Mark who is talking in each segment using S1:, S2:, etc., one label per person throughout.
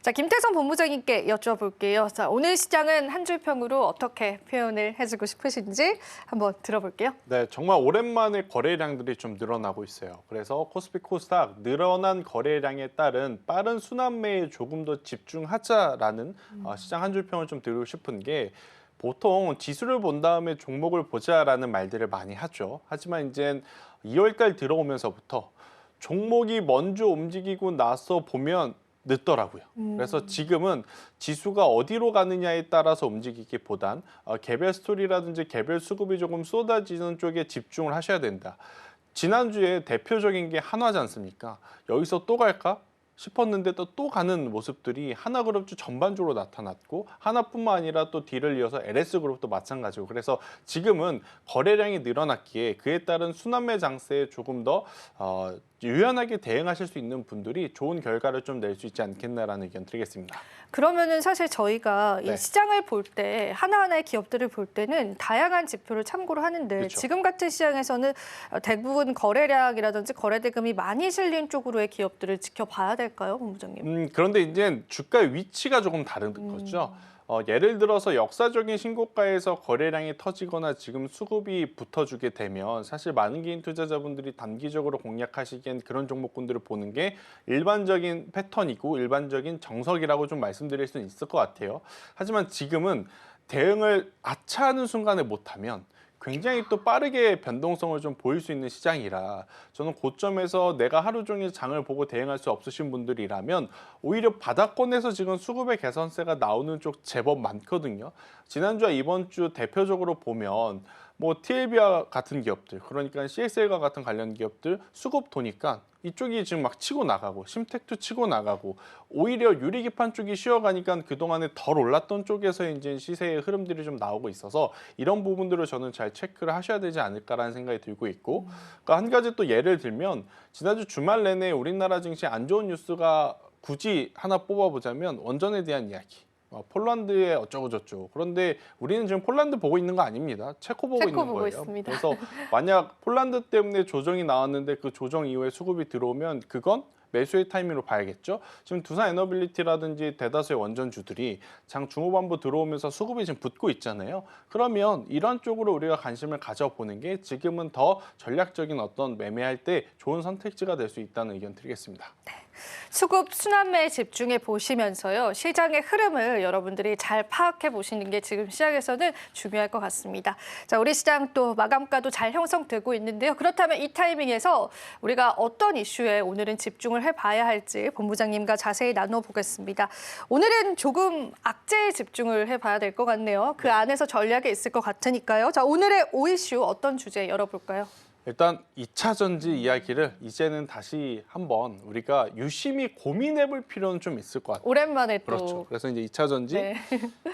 S1: 자, 김태선 본부장님께 여쭤볼게요. 자, 오늘 시장은 한 줄 평으로 어떻게 표현을 해주고 싶으신지 한번 들어볼게요.
S2: 네, 정말 오랜만에 거래량들이 좀 늘어나고 있어요. 그래서 코스피 코스닥 늘어난 거래량에 따른 빠른 순환매에 조금 더 집중하자라는 시장 한 줄 평을 좀 드리고 싶은 게 보통 지수를 본 다음에 종목을 보자라는 말들을 많이 하죠. 하지만 이제 2월달 들어오면서부터 종목이 먼저 움직이고 나서 보면 늦더라고요. 그래서 지금은 지수가 어디로 가느냐에 따라서 움직이기보단 개별 스토리라든지 개별 수급이 조금 쏟아지는 쪽에 집중을 하셔야 된다. 지난주에 대표적인 게 한화지 않습니까? 여기서 또 갈까 싶었는데 또 가는 모습들이 하나그룹주 전반적으로 나타났고 하나뿐만 아니라 또 뒤를 이어서 LS그룹도 마찬가지고 그래서 지금은 거래량이 늘어났기에 그에 따른 순환매 장세에 조금 더 유연하게 대응하실 수 있는 분들이 좋은 결과를 좀 낼 수 있지 않겠나라는 의견 드리겠습니다.
S1: 그러면은 사실 저희가
S2: 네.
S1: 이 시장을 볼 때 하나하나의 기업들을 볼 때는 다양한 지표를 참고를 하는데
S2: 그렇죠.
S1: 지금 같은 시장에서는 대부분 거래량이라든지 거래대금이 많이 실린 쪽으로의 기업들을 지켜봐야 될까요, 본부장님?
S2: 그런데 이제 주가 위치가 조금 다른 거죠. 예를 들어서 역사적인 신고가에서 거래량이 터지거나 지금 수급이 붙어주게 되면 사실 많은 개인 투자자분들이 단기적으로 공략하시기엔 그런 종목군들을 보는 게 일반적인 패턴이고 일반적인 정석이라고 좀 말씀드릴 수는 있을 것 같아요. 하지만 지금은 대응을 아차하는 순간에 못하면 굉장히 또 빠르게 변동성을 좀 보일 수 있는 시장이라 저는 고점에서 내가 하루 종일 장을 보고 대응할 수 없으신 분들이라면 오히려 바닥권에서 지금 수급의 개선세가 나오는 쪽 제법 많거든요. 지난주와 이번 주 대표적으로 보면 뭐 TLB와 같은 기업들, 그러니까 CXL과 같은 관련 기업들 수급 도니까 이쪽이 지금 막 치고 나가고 심텍도 치고 나가고 오히려 유리기판 쪽이 쉬어가니까 그동안에 덜 올랐던 쪽에서 이제 시세의 흐름들이 좀 나오고 있어서 이런 부분들을 저는 잘 체크를 하셔야 되지 않을까라는 생각이 들고 있고 그러니까 한 가지 또 예를 들면 지난주 주말 내내 우리나라 증시 안 좋은 뉴스가 굳이 하나 뽑아보자면 원전에 대한 이야기. 폴란드에 어쩌고 저쩌고 그런데 우리는 지금 폴란드 보고 있는 거 아닙니다. 체코 보고 있는 거예요.
S1: 있습니다.
S2: 그래서 만약 폴란드 때문에 조정이 나왔는데 그 조정 이후에 수급이 들어오면 그건 매수의 타이밍으로 봐야겠죠. 지금 두산에너빌리티라든지 대다수의 원전주들이 장 중후반부 들어오면서 수급이 지금 붙고 있잖아요. 그러면 이런 쪽으로 우리가 관심을 가져보는 게 지금은 더 전략적인 어떤 매매할 때 좋은 선택지가 될 수 있다는 의견 드리겠습니다.
S1: 수급 순환매에 집중해 보시면서요. 시장의 흐름을 여러분들이 잘 파악해 보시는 게 지금 시장에서는 중요할 것 같습니다. 자, 우리 시장 또 마감가도 잘 형성되고 있는데요. 그렇다면 이 타이밍에서 우리가 어떤 이슈에 오늘은 집중을 해봐야 할지 본부장님과 자세히 나눠보겠습니다. 오늘은 조금 악재에 집중을 해봐야 될 것 같네요. 그 안에서 전략이 있을 것 같으니까요. 자, 오늘의 5이슈 어떤 주제 열어볼까요?
S2: 일단 2차 전지 이야기를 이제는 다시 한번 우리가 유심히 고민해 볼 필요는 좀 있을 것 같아요.
S1: 오랜만에 또.
S2: 그렇죠. 그래서 이제 2차 전지
S1: 네.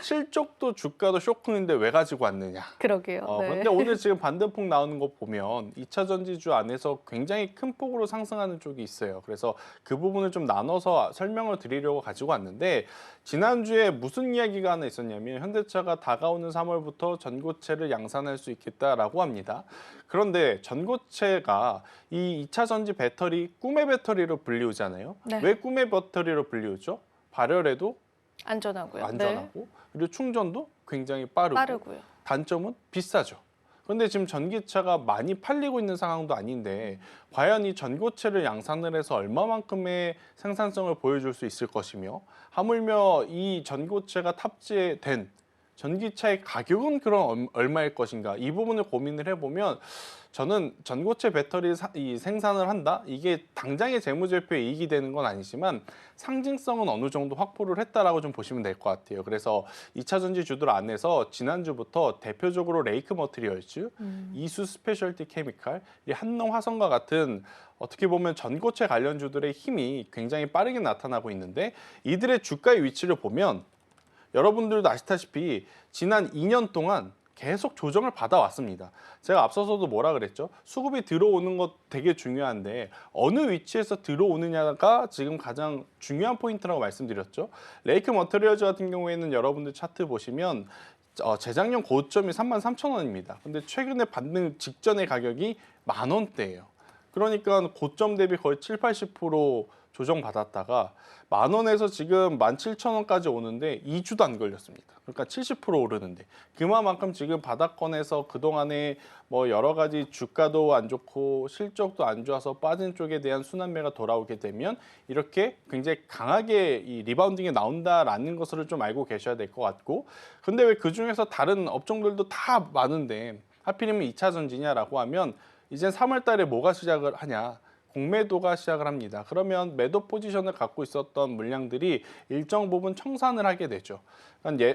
S2: 실적도 주가도 쇼크인데 왜 가지고 왔느냐.
S1: 그러게요. 네.
S2: 그런데 오늘 지금 반등폭 나오는 거 보면 2차 전지주 안에서 굉장히 큰 폭으로 상승하는 쪽이 있어요. 그래서 그 부분을 좀 나눠서 설명을 드리려고 가지고 왔는데 지난주에 무슨 이야기가 하나 있었냐면 현대차가 다가오는 3월부터 전고체를 양산할 수 있겠다라고 합니다. 그런데 전고체가 이 2차 전지 배터리 꿈의 배터리로 불리우잖아요.
S1: 네.
S2: 왜 꿈의 배터리로 불리우죠? 발열에도
S1: 안전하고요.
S2: 안전하고 그리고 충전도 굉장히 빠르고
S1: 빠르고요.
S2: 단점은 비싸죠. 그런데 지금 전기차가 많이 팔리고 있는 상황도 아닌데 과연 이 전고체를 양산을 해서 얼마만큼의 생산성을 보여줄 수 있을 것이며 하물며 이 전고체가 탑재된 전기차의 가격은 그럼 얼마일 것인가 이 부분을 고민을 해보면 저는 전고체 배터리 이 생산을 한다? 이게 당장의 재무제표에 이익이 되는 건 아니지만 상징성은 어느 정도 확보를 했다라고 좀 보시면 될 것 같아요. 그래서 2차 전지 주들 안에서 지난주부터 대표적으로 레이크 머티리얼즈, 이수 스페셜티 케미칼, 이 한농화성과 같은 어떻게 보면 전고체 관련주들의 힘이 굉장히 빠르게 나타나고 있는데 이들의 주가의 위치를 보면 여러분들도 아시다시피 지난 2년 동안 계속 조정을 받아왔습니다. 제가 앞서서도 뭐라 그랬죠? 수급이 들어오는 것 되게 중요한데 어느 위치에서 들어오느냐가 지금 가장 중요한 포인트라고 말씀드렸죠. 레이크 머티리얼즈 같은 경우에는 여러분들 차트 보시면 재작년 고점이 33,000원입니다. 근데 최근에 받는 직전의 가격이 10,000원대예요. 그러니까 고점 대비 거의 70, 80% 조정받았다가 10,000원에서 지금 17,000원까지 오는데 2주도 안 걸렸습니다. 그러니까 70% 오르는데 그만큼 지금 바닥권에서 그동안에 뭐 여러 가지 주가도 안 좋고 실적도 안 좋아서 빠진 쪽에 대한 순환매가 돌아오게 되면 이렇게 굉장히 강하게 이 리바운딩이 나온다라는 것을 좀 알고 계셔야 될 것 같고, 근데 왜 그중에서 다른 업종들도 다 많은데 하필이면 2차 전지냐라고 하면 이제 3월 달에 뭐가 시작을 하냐? 공매도가 시작을 합니다. 그러면 매도 포지션을 갖고 있었던 물량들이 일정 부분 청산을 하게 되죠.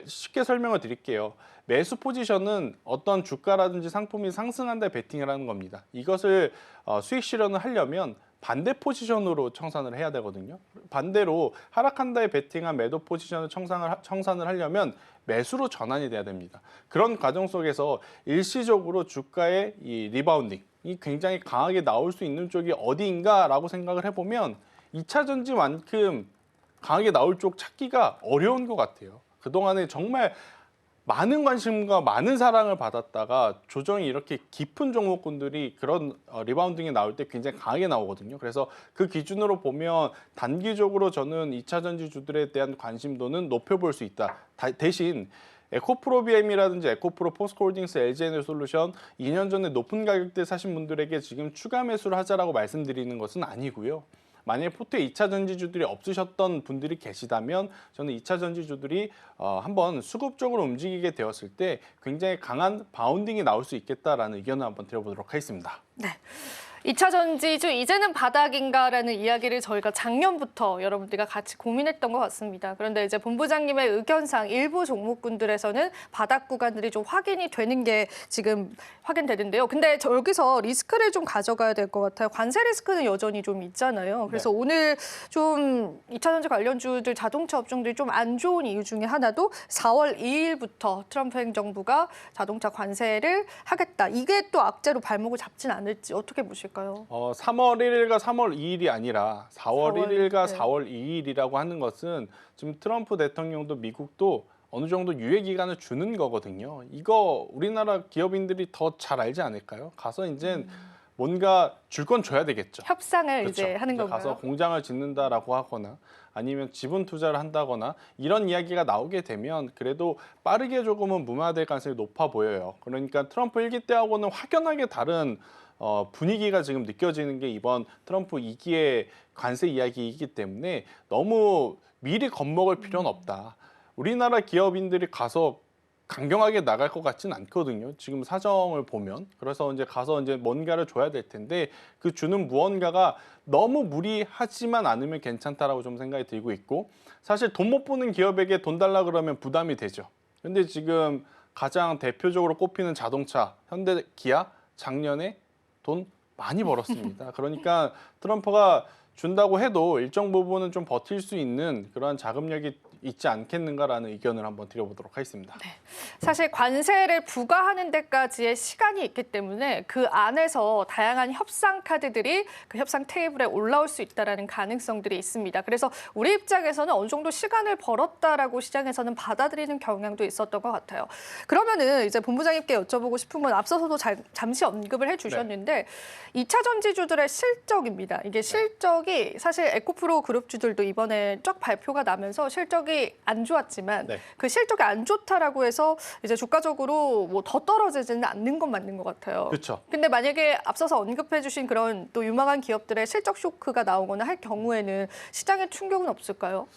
S2: 쉽게 설명을 드릴게요. 매수 포지션은 어떤 주가라든지 상품이 상승한다 베팅을 하는 겁니다. 이것을 수익 실현을 하려면 반대 포지션으로 청산을 해야 되거든요. 반대로 하락한다에 베팅한 매도 포지션을 청산을 하려면 매수로 전환이 돼야 됩니다. 그런 과정 속에서 일시적으로 주가의 이 리바운딩 이 굉장히 강하게 나올 수 있는 쪽이 어디인가라고 생각을 해보면 2차 전지만큼 강하게 나올 쪽 찾기가 어려운 것 같아요. 그동안에 정말 많은 관심과 많은 사랑을 받았다가 조정이 이렇게 깊은 종목군들이 그런 리바운딩이 나올 때 굉장히 강하게 나오거든요. 그래서 그 기준으로 보면 단기적으로 저는 2차 전지주들에 대한 관심도는 높여볼 수 있다. 대신 에코프로비엠이라든지 에코프로, 포스코홀딩스, LG에너솔루션 2년 전에 높은 가격대 사신 분들에게 지금 추가 매수를 하자라고 말씀드리는 것은 아니고요. 만약에 포트에 2차 전지주들이 없으셨던 분들이 계시다면 저는 2차 전지주들이 한번 수급적으로 움직이게 되었을 때 굉장히 강한 바운딩이 나올 수 있겠다라는 의견을 한번 드려보도록 하겠습니다.
S1: 네. 2차 전지주 이제는 바닥인가라는 이야기를 저희가 작년부터 여러분들과 같이 고민했던 것 같습니다. 그런데 이제 본부장님의 의견상 일부 종목군들에서는 바닥 구간들이 좀 확인이 되는 게 지금 확인되는데요. 근데 여기서 리스크를 좀 가져가야 될 것 같아요. 관세 리스크는 여전히 좀 있잖아요. 그래서
S2: 네.
S1: 오늘 좀 2차 전지 관련주들 자동차 업종들이 좀 안 좋은 이유 중에 하나도 4월 2일부터 트럼프 행정부가 자동차 관세를 하겠다. 이게 또 악재로 발목을 잡진 않을지 어떻게 보실까요?
S2: 3월 1일과 3월 2일이 아니라 4월 1일과
S1: 네.
S2: 4월 2일이라고 하는 것은 지금 트럼프 대통령도 미국도 어느 정도 유예 기간을 주는 거거든요. 이거 우리나라 기업인들이 더 잘 알지 않을까요? 가서 이제 뭔가 줄 건 줘야 되겠죠.
S1: 협상을
S2: 그렇죠.
S1: 이제 하는
S2: 이제
S1: 건가요?
S2: 가서 공장을 짓는다라고 하거나 아니면 지분 투자를 한다거나 이런 이야기가 나오게 되면 그래도 빠르게 조금은 무마될 가능성이 높아 보여요. 그러니까 트럼프 1기 때하고는 확연하게 다른 분위기가 지금 느껴지는 게 이번 트럼프 2기의 관세 이야기이기 때문에 너무 미리 겁먹을 필요는 없다. 우리나라 기업인들이 가서 강경하게 나갈 것 같지는 않거든요. 지금 사정을 보면. 그래서 이제 가서 이제 뭔가를 줘야 될 텐데 그 주는 무언가가 너무 무리하지만 않으면 괜찮다라고 좀 생각이 들고 있고, 사실 돈 못 버는 기업에게 돈 달라 그러면 부담이 되죠. 근데 지금 가장 대표적으로 꼽히는 자동차 현대, 기아 작년에 돈 많이 벌었습니다. 그러니까 트럼프가 준다고 해도 일정 부분은 좀 버틸 수 있는 그러한 자금력이 있지 않겠는가라는 의견을 한번 드려보도록 하겠습니다.
S1: 네. 사실 관세를 부과하는 데까지의 시간이 있기 때문에 그 안에서 다양한 협상 카드들이 그 협상 테이블에 올라올 수 있다는 가능성들이 있습니다. 그래서 우리 입장에서는 어느 정도 시간을 벌었다라고 시장에서는 받아들이는 경향도 있었던 것 같아요. 그러면은 이제 본부장님께 여쭤보고 싶은 건 앞서서도 잠시 언급을 해주셨는데 2차 전지주들의 실적입니다. 이게 실적이 사실 에코프로 그룹주들도 이번에 쫙 발표가 나면서 실적이 안 좋았지만 그 실적이 안 좋다라고 해서 이제 주가적으로 뭐 더 떨어지지는 않는 건 맞는 것 같아요.
S2: 그렇죠.
S1: 근데 만약에 앞서서 언급해주신 그런 또 유망한 기업들의 실적 쇼크가 나오거나 할 경우에는 시장에 충격은 없을까요?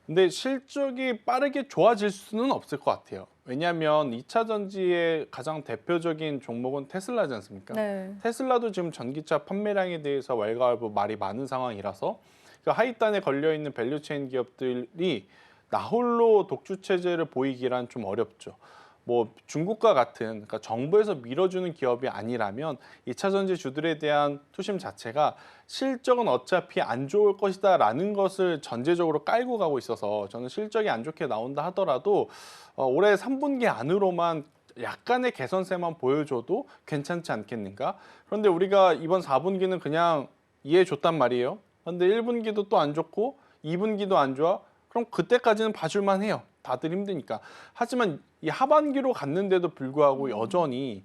S2: 근데 실적이 빠르게 좋아질 수는 없을 것 같아요. 왜냐하면 2차 전지의 가장 대표적인 종목은 테슬라지 않습니까?
S1: 네.
S2: 테슬라도 지금 전기차 판매량에 대해서 왈가왈부 말이 많은 상황이라서 그 하위단에 걸려있는 밸류체인 기업들이 나홀로 독주 체제를 보이기란 좀 어렵죠. 뭐 중국과 같은 그러니까 정부에서 밀어주는 기업이 아니라면 2차 전지 주들에 대한 투심 자체가 실적은 어차피 안 좋을 것이다라는 것을 전제적으로 깔고 가고 있어서 저는 실적이 안 좋게 나온다 하더라도 올해 3분기 안으로만 약간의 개선세만 보여줘도 괜찮지 않겠는가? 그런데 우리가 이번 4분기는 그냥 이해해줬단 말이에요. 그런데 1분기도 또 안 좋고 2분기도 안 좋아? 그럼 그때까지는 봐줄만 해요. 다들 힘드니까. 하지만 이 하반기로 갔는데도 불구하고 여전히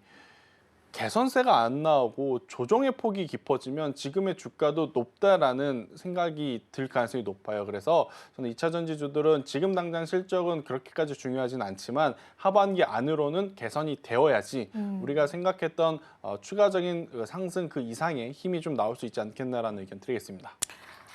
S2: 개선세가 안 나오고 조정의 폭이 깊어지면 지금의 주가도 높다라는 생각이 들 가능성이 높아요. 그래서 저는 2차 전지주들은 지금 당장 실적은 그렇게까지 중요하진 않지만 하반기 안으로는 개선이 되어야지 우리가 생각했던 추가적인 상승 그 이상의 힘이 좀 나올 수 있지 않겠나라는 의견 드리겠습니다.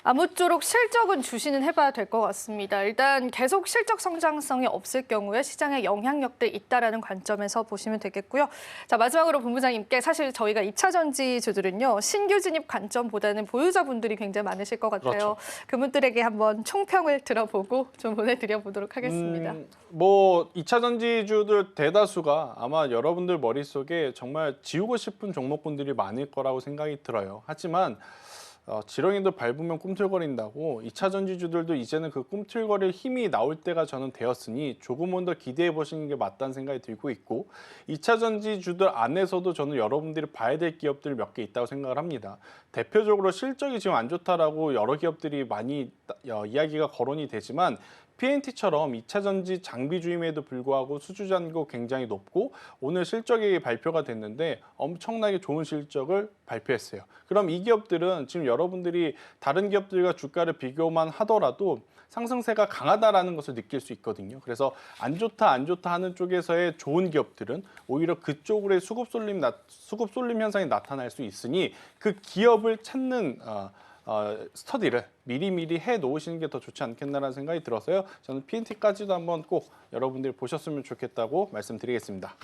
S1: 아무쪼록 실적은 주시는 해봐야 될 것 같습니다. 일단 계속 실적 성장성이 없을 경우에 시장에 영향력도 있다라는 관점에서 보시면 되겠고요. 자, 마지막으로 본부장님께 사실 저희가 2차 전지주들은요. 신규 진입 관점보다는 보유자분들이 굉장히 많으실 것 같아요.
S2: 그렇죠.
S1: 그분들에게 한번 총평을 들어보고 좀 보내드려 보도록 하겠습니다.
S2: 뭐 2차 전지주들 대다수가 아마 여러분들 머릿속에 정말 지우고 싶은 종목군들이 많을 거라고 생각이 들어요. 하지만 지렁이도 밟으면 꿈틀거린다고 2차 전지주들도 이제는 그 꿈틀거릴 힘이 나올 때가 저는 되었으니 조금은 더 기대해 보시는 게 맞다는 생각이 들고 있고 2차 전지주들 안에서도 저는 여러분들이 봐야 될 기업들 몇 개 있다고 생각을 합니다. 대표적으로 실적이 지금 안 좋다라고 여러 기업들이 많이 이야기가 거론이 되지만 P&T처럼 2차 전지 장비주임에도 불구하고 수주 잔고 굉장히 높고 오늘 실적이 발표가 됐는데 엄청나게 좋은 실적을 발표했어요. 그럼 이 기업들은 지금 여러분들이 다른 기업들과 주가를 비교만 하더라도 상승세가 강하다라는 것을 느낄 수 있거든요. 그래서 안 좋다 하는 쪽에서의 좋은 기업들은 오히려 그쪽으로의 수급 쏠림 현상이 나타날 수 있으니 그 기업을 찾는 스터디를 미리미리 해 놓으시는 게 더 좋지 않겠나라는 생각이 들어서요. 저는 P&T까지도 한번 꼭 여러분들이 보셨으면 좋겠다고 말씀드리겠습니다.